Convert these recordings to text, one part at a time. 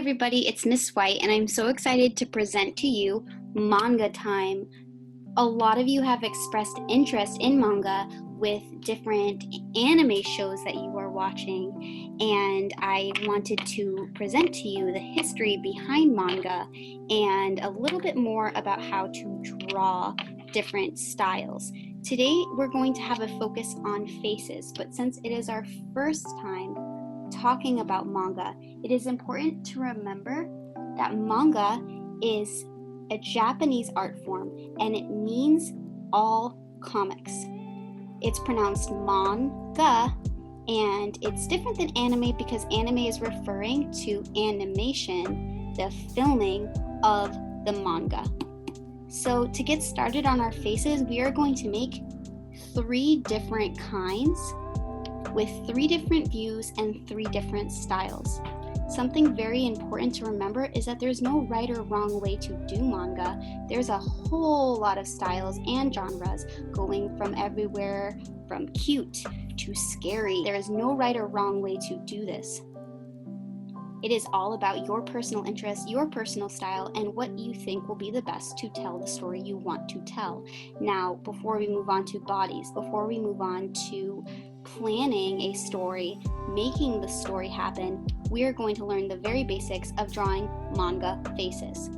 everybody, it's Miss White, and I'm so excited to present to you Manga Time. A lot of you have expressed interest in manga with different anime shows that you are watching, and I wanted to present to you the history behind manga and a little bit more about how to draw different styles. Today we're going to have a focus on faces, but since it is our first time talking about manga, it is important to remember that manga is a Japanese art form and it means all comics. It's pronounced manga, and it's different than anime because anime is referring to animation, the filming of the manga. So to get started on our faces, we are going to make 3 different kinds with 3 different views and 3 different styles. Something very important to remember is that there's no right or wrong way to do manga. There's a whole lot of styles and genres going from everywhere from cute to scary. There is no right or wrong way to do this. It is all about your personal interest, your personal style, and what you think will be the best to tell the story you want to tell. Now, before we move on to bodies, before we move on to planning a story, making the story happen, we are going to learn the very basics of drawing manga faces.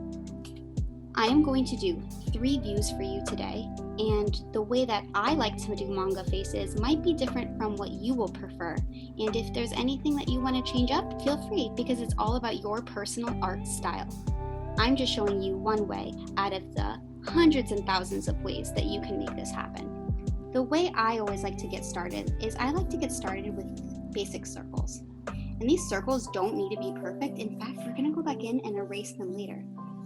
I am going to do 3 views for you today, and the way that I like to do manga faces might be different from what you will prefer. And if there's anything that you want to change up, feel free, because it's all about your personal art style. I'm just showing you one way out of the hundreds and thousands of ways that you can make this happen. The way I always like to get started is I like to get started with basic circles. And these circles don't need to be perfect. In fact, we're going to go back in and erase them later.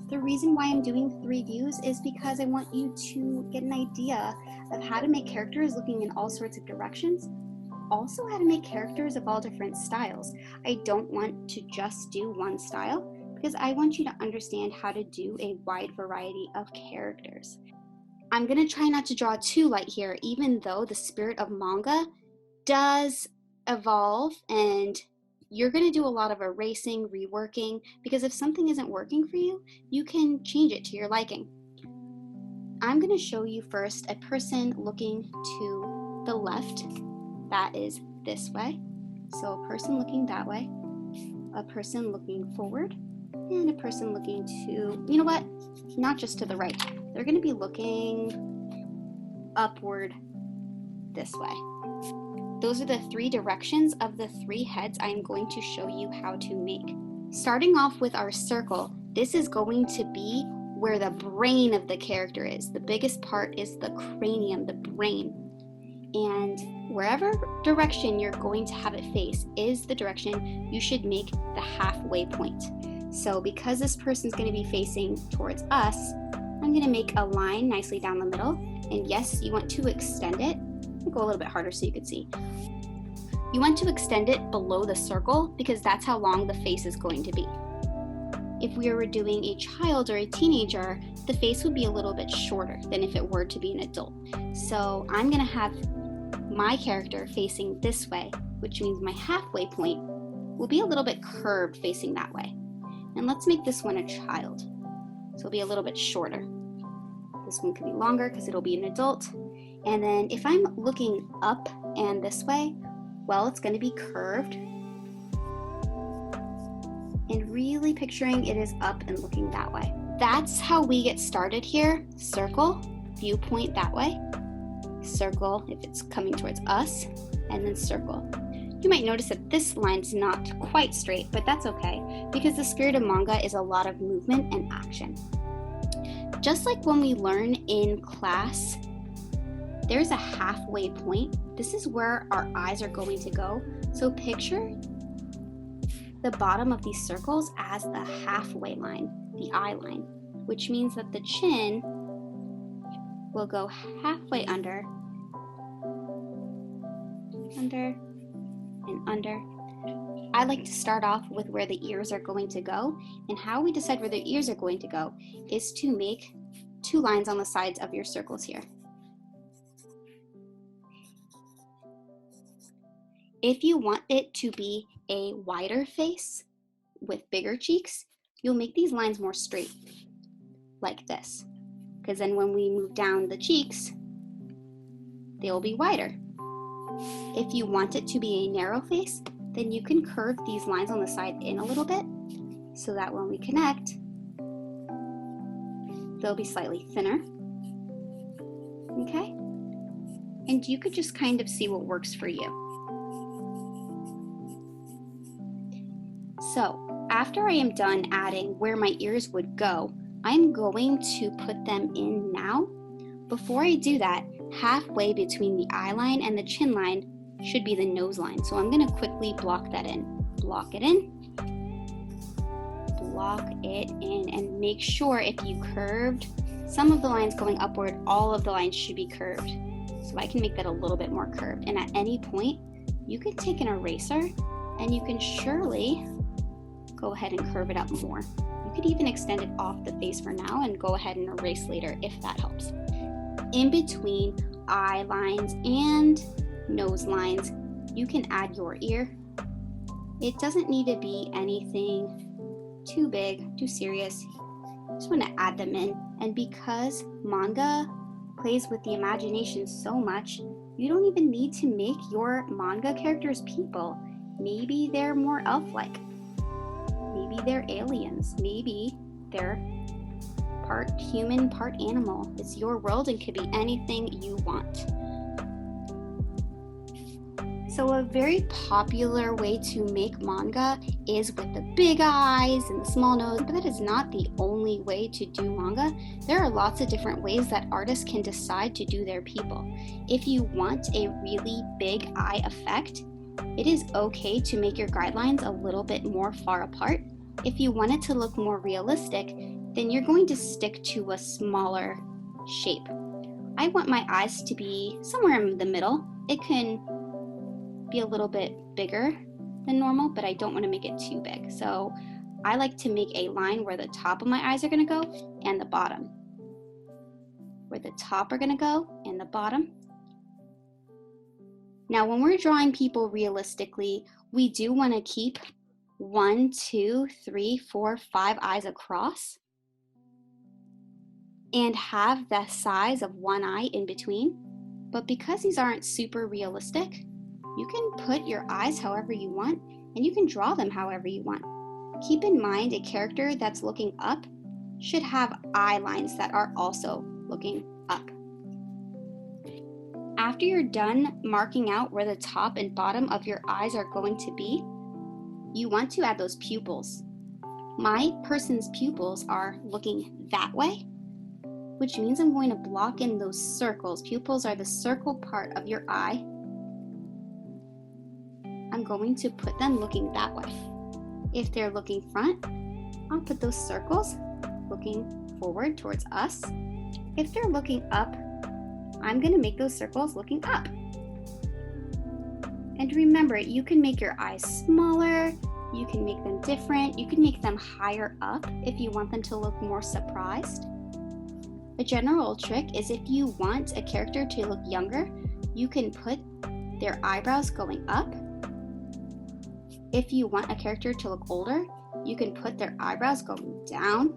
The reason why I'm doing 3 views is because I want you to get an idea of how to make characters looking in all sorts of directions. Also, how to make characters of all different styles. I don't want to just do one style because I want you to understand how to do a wide variety of characters. I'm going to try not to draw too light here, even though the spirit of manga does evolve and you're going to do a lot of erasing, reworking, because if something isn't working for you, you can change it to your liking. I'm going to show you first a person looking to the left. That is this way. So a person looking that way, a person looking forward, and a person looking to, you know what, not just to the right. They're going to be looking upward this way. Those are the 3 directions of the 3 heads I'm going to show you how to make. Starting off with our circle, this is going to be where the brain of the character is. The biggest part is the cranium, the brain. And wherever direction you're going to have it face is the direction you should make the halfway point. So because this person's going to be facing towards us, I'm going to make a line nicely down the middle. And yes, you want to extend it. I'll go a little bit harder so you can see. You want to extend it below the circle because that's how long the face is going to be. If we were doing a child or a teenager, the face would be a little bit shorter than if it were to be an adult. So I'm going to have my character facing this way, which means my halfway point will be a little bit curved facing that way. And let's make this one a child. So it'll be a little bit shorter. This one could be longer because it'll be an adult. And then if I'm looking up and this way, well, it's going to be curved. And really picturing it is up and looking that way. That's how we get started here. Circle, viewpoint that way. Circle if it's coming towards us, and then circle. You might notice that this line's not quite straight, but that's okay because the spirit of manga is a lot of movement and action. Just like when we learn in class, there's a halfway point. This is where our eyes are going to go. So picture the bottom of these circles as the halfway line, the eye line, which means that the chin will go halfway under, and under. I like to start off with where the ears are going to go, and how we decide where the ears are going to go is to make 2 lines on the sides of your circles here. If you want it to be a wider face, with bigger cheeks, you'll make these lines more straight, like this. Because then when we move down the cheeks, they will be wider. If you want it to be a narrow face, then you can curve these lines on the side in a little bit so that when we connect, they'll be slightly thinner. Okay? And you could just kind of see what works for you. So, after I am done adding where my ears would go, I'm going to put them in now. Before I do that, halfway between the eye line and the chin line should be the nose line. So I'm going to quickly block that in. Block it in. Block it in. And make sure if you curved some of the lines going upward, all of the lines should be curved. So I can make that a little bit more curved. And at any point, you can take an eraser and you can surely go ahead and curve it up more. You could even extend it off the face for now and go ahead and erase later if that helps. In between eye lines and nose lines, you can add your ear. It doesn't need to be anything too big, too serious. Just want to add them in. And because manga plays with the imagination so much, you don't even need to make your manga characters people. Maybe they're more elf-like. Maybe they're aliens. Maybe they're part human, part animal. It's your world and could be anything you want. So a very popular way to make manga is with the big eyes and the small nose, but that is not the only way to do manga. There are lots of different ways that artists can decide to do their people. If you want a really big eye effect, it is okay to make your guidelines a little bit more far apart. If you want it to look more realistic, then you're going to stick to a smaller shape. I want my eyes to be somewhere in the middle. It can be a little bit bigger than normal, but I don't want to make it too big. So I like to make a line where the top of my eyes are going to go and the bottom. Where the top are going to go and the bottom. Now, when we're drawing people realistically, we do want to keep 1, 2, 3, 4, 5 eyes across and have the size of one eye in between. But because these aren't super realistic, you can put your eyes however you want and you can draw them however you want. Keep in mind a character that's looking up should have eye lines that are also looking up. After you're done marking out where the top and bottom of your eyes are going to be, you want to add those pupils. My person's pupils are looking that way, which means I'm going to block in those circles. Pupils are the circle part of your eye. I'm going to put them looking that way. If they're looking front, I'll put those circles looking forward towards us. If they're looking up, I'm going to make those circles looking up. And remember, you can make your eyes smaller, you can make them different, you can make them higher up if you want them to look more surprised. A general trick is if you want a character to look younger, you can put their eyebrows going up. If you want a character to look older, you can put their eyebrows going down.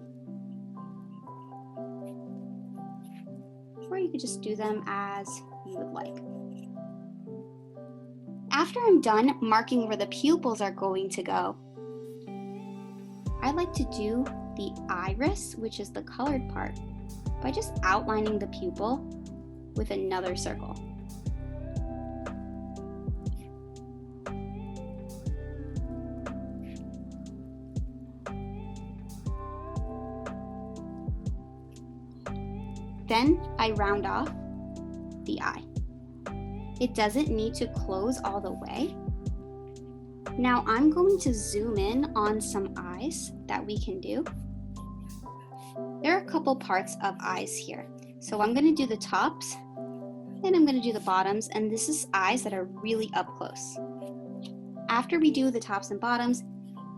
Or you could just do them as you would like. After I'm done marking where the pupils are going to go, I like to do the iris, which is the colored part, by just outlining the pupil with another circle. Then I round off the eye. It doesn't need to close all the way. Now I'm going to zoom in on some eyes that we can do. There are a couple parts of eyes here. So I'm going to do the tops, and I'm going to do the bottoms, and this is eyes that are really up close. After we do the tops and bottoms,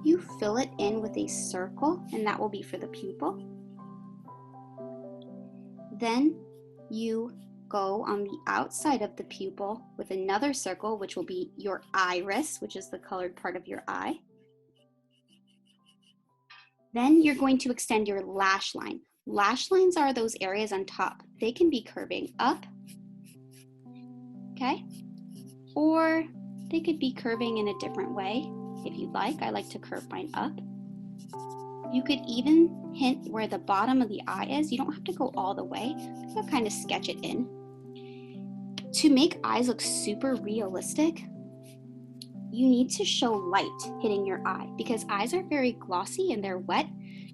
you fill it in with a circle, and that will be for the pupil. Then you go on the outside of the pupil with another circle, which will be your iris, which is the colored part of your eye. Then you're going to extend your lash line. Lash lines are those areas on top. They can be curving up, okay? Or they could be curving in a different way if you'd like. I like to curve mine up. You could even hint where the bottom of the eye is. You don't have to go all the way. You'll kind of sketch it in. To make eyes look super realistic, you need to show light hitting your eye because eyes are very glossy and they're wet.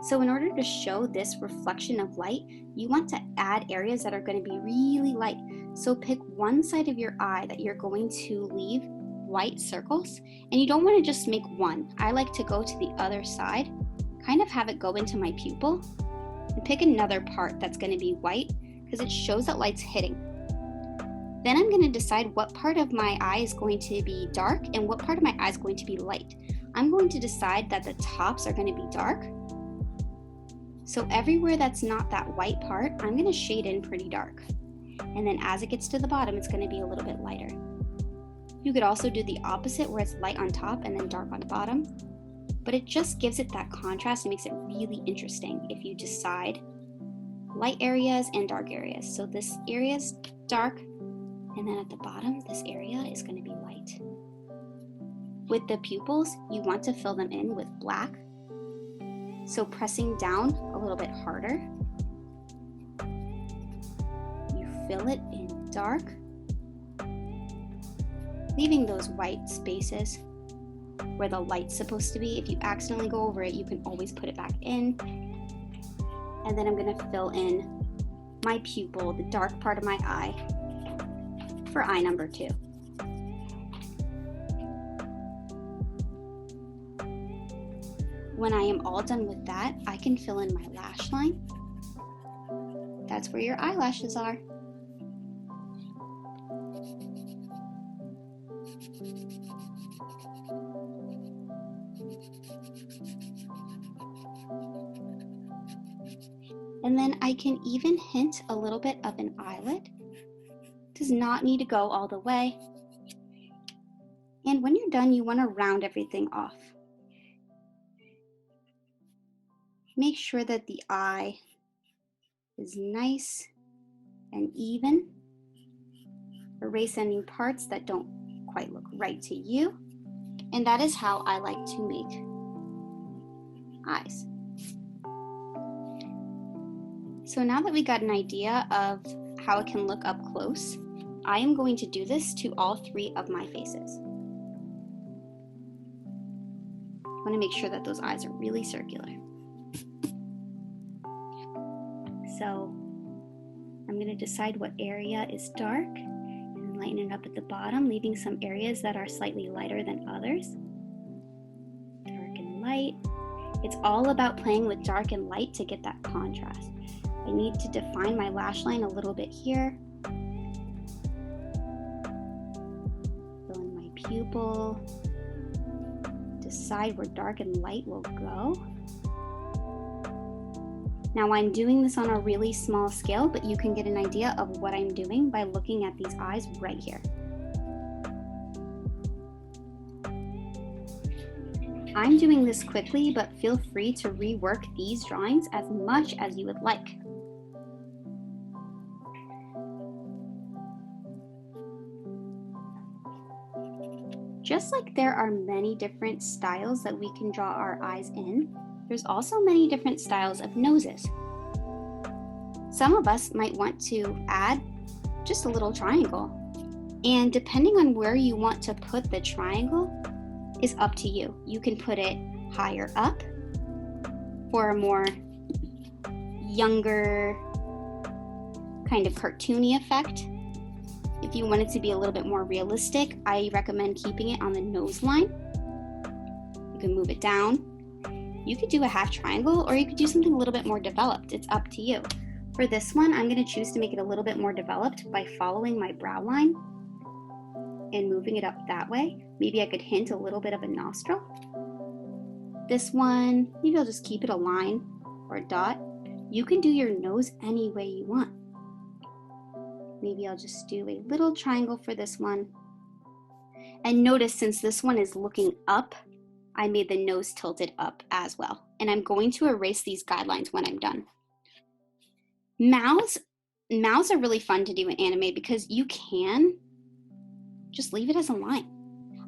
So in order to show this reflection of light, you want to add areas that are going to be really light. So pick one side of your eye that you're going to leave white circles, and you don't want to just make one. I like to go to the other side, kind of have it go into my pupil, and pick another part that's going to be white because it shows that light's hitting. Then I'm going to decide what part of my eye is going to be dark and what part of my eye is going to be light. I'm going to decide that the tops are going to be dark. So everywhere that's not that white part, I'm going to shade in pretty dark. And then as it gets to the bottom, it's going to be a little bit lighter. You could also do the opposite where it's light on top and then dark on the bottom. But it just gives it that contrast and makes it really interesting if you decide light areas and dark areas. So this area is dark, and then at the bottom, this area is going to be light. With the pupils, you want to fill them in with black. So pressing down a little bit harder, you fill it in dark, leaving those white spaces where the light's supposed to be. If you accidentally go over it, you can always put it back in. And then I'm going to fill in my pupil, the dark part of my eye, for eye number 2. When I am all done with that, I can fill in my lash line. That's where your eyelashes are. And then I can even hint a little bit of an eyelid. Does not need to go all the way. And when you're done, you want to round everything off. Make sure that the eye is nice and even. Erase any parts that don't quite look right to you. And that is how I like to make eyes. So now that we got an idea of how it can look up close, I am going to do this to all 3 of my faces. I want to make sure that those eyes are really circular. So I'm going to decide what area is dark and lighten it up at the bottom, leaving some areas that are slightly lighter than others. Dark and light. It's all about playing with dark and light to get that contrast. I need to define my lash line a little bit here. Fill in my pupil. Decide where dark and light will go. Now I'm doing this on a really small scale, but you can get an idea of what I'm doing by looking at these eyes right here. I'm doing this quickly, but feel free to rework these drawings as much as you would like. Just like there are many different styles that we can draw our eyes in, there's also many different styles of noses. Some of us might want to add just a little triangle, and depending on where you want to put the triangle is up to you. You can put it higher up for a more younger kind of cartoony effect. If you want it to be a little bit more realistic, I recommend keeping it on the nose line. You can move it down. You could do a half triangle, or you could do something a little bit more developed. It's up to you. For this one, I'm going to choose to make it a little bit more developed by following my brow line and moving it up that way. Maybe I could hint a little bit of a nostril. This one, maybe I'll just keep it a line or a dot. You can do your nose any way you want. Maybe I'll just do a little triangle for this one. And notice, since this one is looking up, I made the nose tilted up as well. And I'm going to erase these guidelines when I'm done. Mouths are really fun to do in anime because you can just leave it as a line.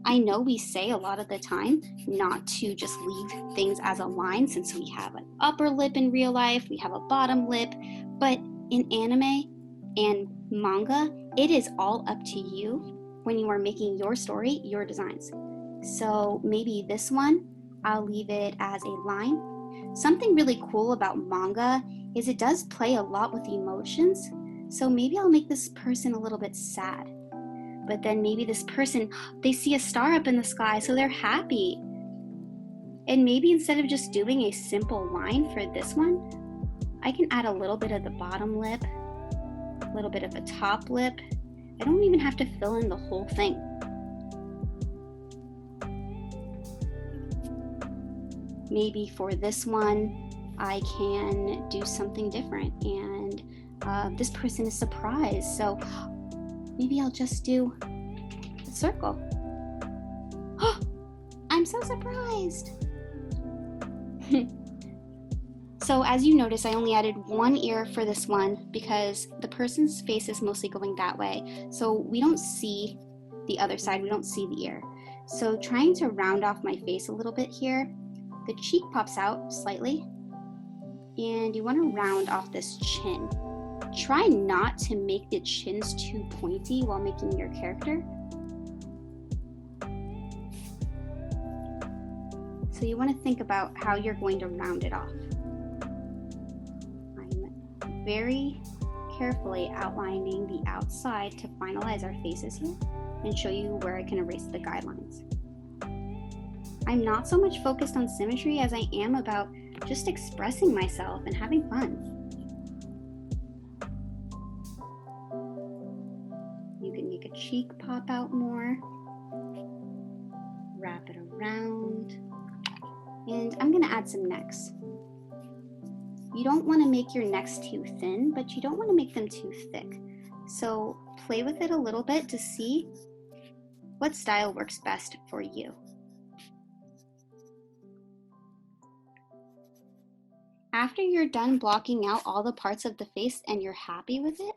I know we say a lot of the time not to just leave things as a line, since we have an upper lip in real life, we have a bottom lip, but in anime and manga, it is all up to you when you are making your story, your designs. So maybe this one, I'll leave it as a line. Something really cool about manga is it does play a lot with emotions. So maybe I'll make this person a little bit sad. But then maybe this person, they see a star up in the sky, so they're happy. And maybe instead of just doing a simple line for this one, I can add a little bit of the bottom lip, a little bit of a top lip. I don't even have to fill in the whole thing. Maybe for this one, I can do something different, and this person is surprised, so maybe I'll just do a circle. Oh, I'm so surprised. So as you notice, I only added one ear for this one because the person's face is mostly going that way. So we don't see the other side, we don't see the ear. So trying to round off my face a little bit here, the cheek pops out slightly, and you want to round off this chin. Try not to make the chins too pointy while making your character. So you want to think about how you're going to round it off. I'm very carefully outlining the outside to finalize our faces here and show you where I can erase the guidelines. I'm not so much focused on symmetry as I am about just expressing myself and having fun. You can make a cheek pop out more, wrap it around, and I'm going to add some necks. You don't want to make your necks too thin, but you don't want to make them too thick. So play with it a little bit to see what style works best for you. After you're done blocking out all the parts of the face and you're happy with it,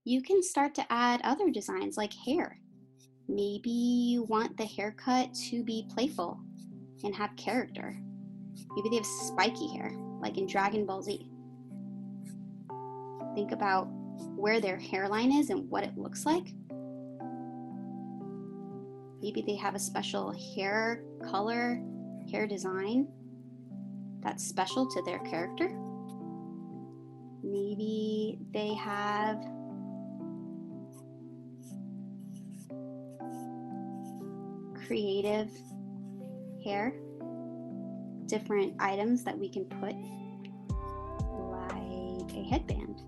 you can start to add other designs like hair. Maybe you want the haircut to be playful and have character. Maybe they have spiky hair, like in Dragon Ball Z. Think about where their hairline is and what it looks like. Maybe they have a special hair color, hair design that's special to their character. Maybe they have creative hair, different items that we can put, like a headband.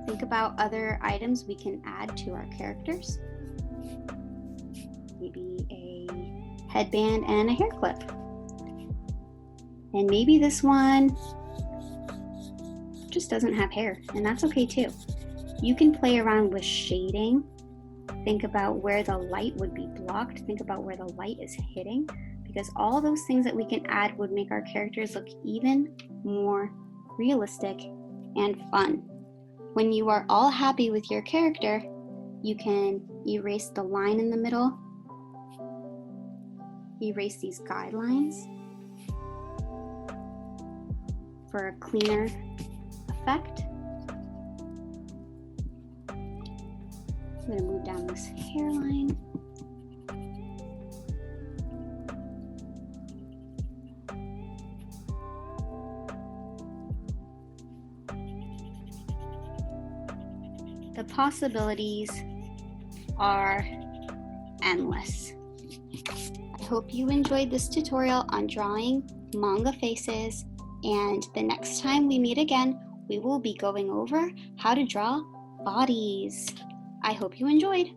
Think about other items we can add to our characters. Maybe a headband and a hair clip. And maybe this one just doesn't have hair, and that's okay too. You can play around with shading. Think about where the light would be blocked. Think about where the light is hitting, because all those things that we can add would make our characters look even more realistic and fun. When you are all happy with your character, you can erase the line in the middle, erase these guidelines for a cleaner effect. I'm going to move down this hairline. The possibilities are endless. I hope you enjoyed this tutorial on drawing manga faces, and the next time we meet again, we will be going over how to draw bodies. I hope you enjoyed.